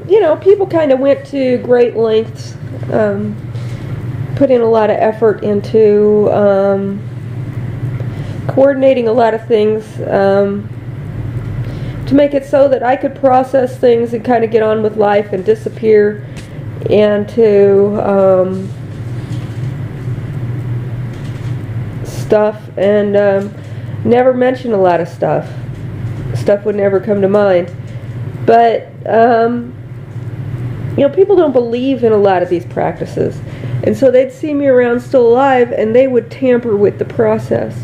You know, people kind of went to great lengths, put in a lot of effort into coordinating a lot of things to make it so that I could process things and kind of get on with life and disappear, and to stuff and never mention a lot of stuff. Stuff would never come to mind. But you know, people don't believe in a lot of these practices, and so they'd see me around still alive and they would tamper with the process,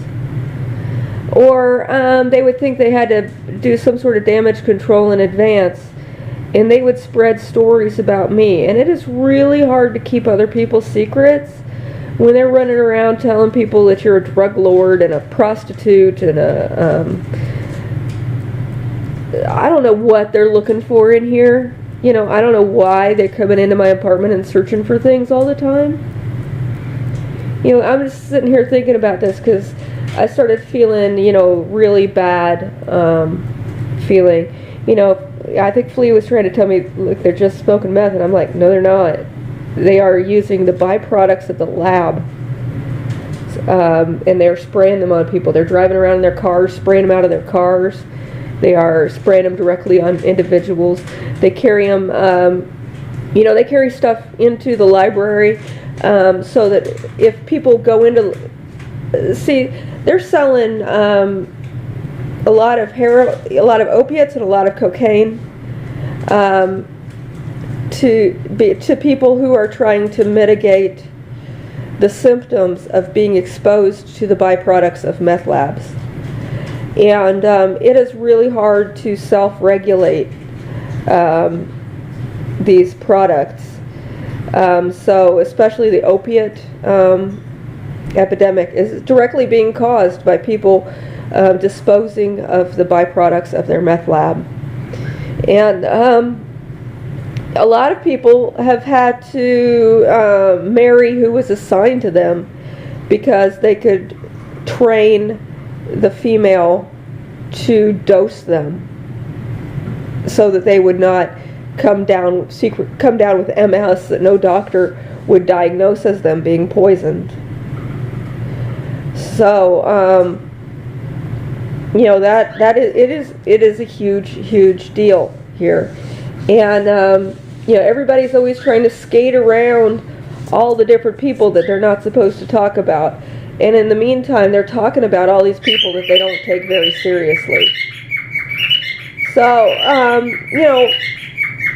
or they would think they had to do some sort of damage control in advance, and they would spread stories about me. And it is really hard to keep other people's secrets when they're running around telling people that you're a drug lord and a prostitute and I don't know what they're looking for in here. You know, I don't know why they're coming into my apartment and searching for things all the time. You know, I'm just sitting here thinking about this because I started feeling, you know, really bad feeling. You know, I think Flea was trying to tell me, look, they're just smoking meth, and I'm like, no, they're not. They are using the byproducts of the lab, and they're spraying them on people. They're driving around in their cars, spraying them out of their cars. They are spraying them directly on individuals. They carry them, you know, they carry stuff into the library so that if people go into, see, they're selling a lot of opiates and a lot of cocaine to people who are trying to mitigate the symptoms of being exposed to the byproducts of meth labs. And it is really hard to self-regulate these products. So especially the opiate epidemic is directly being caused by people disposing of the byproducts of their meth lab. And a lot of people have had to marry who was assigned to them because they could train the female to dose them so that they would not come down with MS that no doctor would diagnose as them being poisoned. So you know, it is a huge deal here. And you know, everybody's always trying to skate around all the different people that they're not supposed to talk about. And in the meantime, they're talking about all these people that they don't take very seriously. So, you know,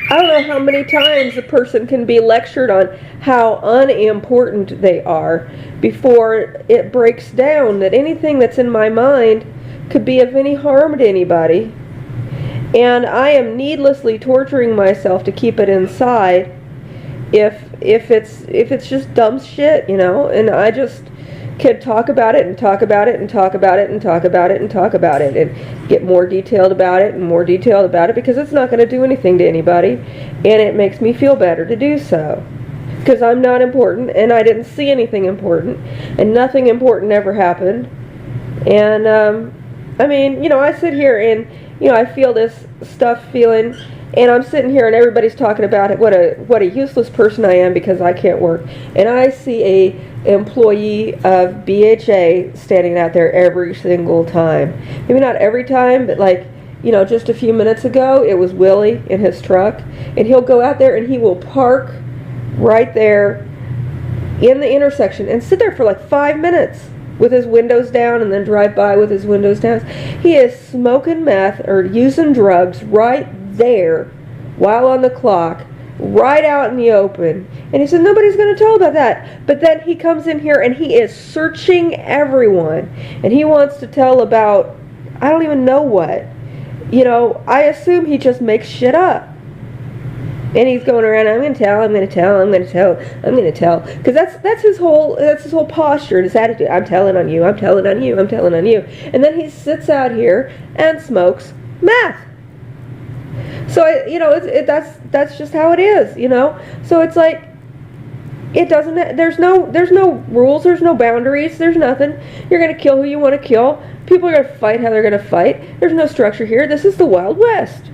I don't know how many times a person can be lectured on how unimportant they are before it breaks down that anything that's in my mind could be of any harm to anybody. And I am needlessly torturing myself to keep it inside if it's just dumb shit, you know, and I just could talk about it and talk about it and talk about it and talk about it and talk about it and get more detailed about it and more detailed about it, because it's not going to do anything to anybody, and it makes me feel better to do so because I'm not important and I didn't see anything important and nothing important ever happened. And I mean, you know, I sit here and, you know, I feel this stuff feeling, and I'm sitting here and everybody's talking about it, what a useless person I am because I can't work. And I see a employee of BHA standing out there every single time. Maybe not every time, but like, you know, just a few minutes ago, it was Willie in his truck. And he'll go out there and he will park right there in the intersection and sit there for like 5 minutes with his windows down and then drive by with his windows down. He is smoking meth or using drugs right there while on the clock, right out in the open. And he said nobody's going to tell about that. But then he comes in here and he is searching everyone, and he wants to tell about I don't even know what. You know, I assume he just makes shit up. And he's going around, I'm going to tell, I'm going to tell, I'm going to tell, I'm going to tell. Because that's his whole posture and his attitude. I'm telling on you, I'm telling on you, I'm telling on you. And then he sits out here and smokes meth. So, you know, that's just how it is, you know. So it's like, it doesn't, there's no rules, there's no boundaries, there's nothing. You're going to kill who you want to kill. People are going to fight how they're going to fight. There's no structure here. This is the Wild West.